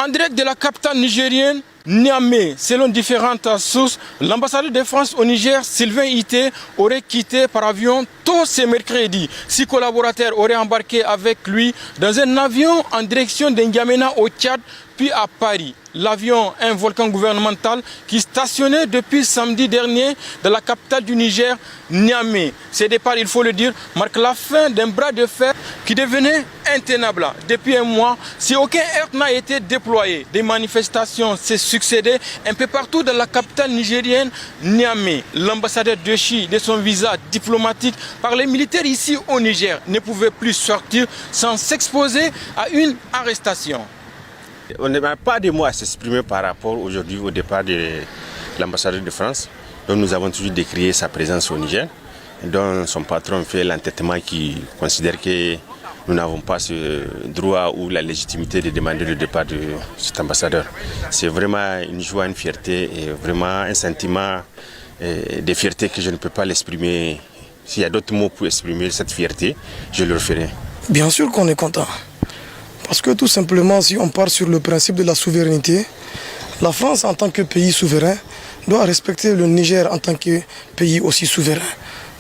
En direct de la capitale nigérienne, Niamey, selon différentes sources, l'ambassadeur de France au Niger, Sylvain Ité, aurait quitté par avion tôt ce mercredi. 6 collaborateurs auraient embarqué avec lui dans un avion en direction d'N'Djamena au Tchad, puis à Paris. L'avion, un volcan gouvernemental qui stationnait depuis samedi dernier dans la capitale du Niger, Niamey. Ce départ, il faut le dire, marque la fin d'un bras de fer qui devenait intenable. Depuis un mois, si aucun heurt n'a été déployé, des manifestations se succédaient un peu partout dans la capitale nigérienne, Niamey. L'ambassadeur de Chi, de son visa diplomatique par les militaires ici au Niger, ne pouvait plus sortir sans s'exposer à une arrestation. On n'a pas de mots à s'exprimer par rapport aujourd'hui au départ de l'ambassadeur de France. Donc nous avons toujours décrié sa présence au Niger, dont son patron fait l'entêtement qui considère que nous n'avons pas ce droit ou la légitimité de demander le départ de cet ambassadeur. C'est vraiment une joie, une fierté et vraiment un sentiment de fierté que je ne peux pas l'exprimer. S'il y a d'autres mots pour exprimer cette fierté, je le ferai. Bien sûr qu'on est content. Parce que tout simplement, si on part sur le principe de la souveraineté, la France en tant que pays souverain doit respecter le Niger en tant que pays aussi souverain.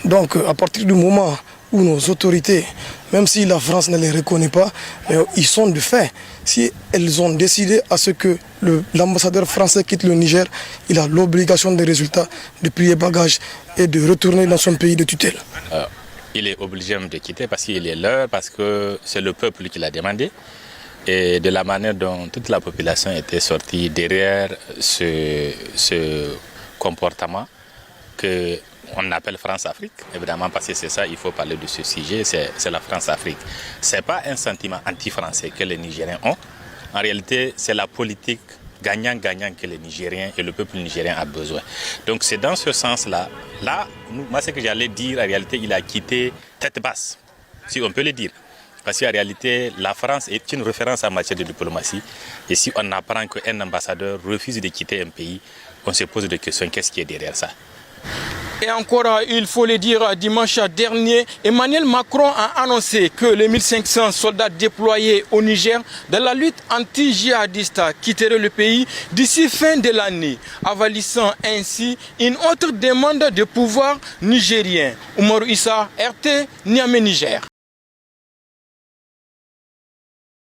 Donc à partir du moment où nos autorités, même si la France ne les reconnaît pas, mais ils sont de fait. Si elles ont décidé à ce que l'ambassadeur français quitte le Niger, il a l'obligation des résultats de plier bagages et de retourner dans son pays de tutelle. Il est obligé de quitter parce qu'il est l'heure, parce que c'est le peuple qui l'a demandé. Et de la manière dont toute la population était sortie derrière ce comportement qu'on appelle France-Afrique. Évidemment, parce que c'est ça, il faut parler de ce sujet, c'est la France-Afrique. Ce n'est pas un sentiment anti-français que les Nigériens ont. En réalité, c'est la politique gagnant-gagnant que les Nigériens et le peuple nigérien a besoin. Donc c'est dans ce sens-là, moi ce que j'allais dire, en réalité, il a quitté tête basse, si on peut le dire. Parce qu'en réalité, la France est une référence en matière de diplomatie. Et si on apprend qu'un ambassadeur refuse de quitter un pays, on se pose des questions, qu'est-ce qui est derrière ça? Et encore, il faut le dire, dimanche dernier, Emmanuel Macron a annoncé que les 1500 soldats déployés au Niger dans la lutte anti-djihadiste quitteraient le pays d'ici fin de l'année, avalissant ainsi une autre demande de pouvoir nigérien. Oumarou Issa, RT, Niamey, Niger.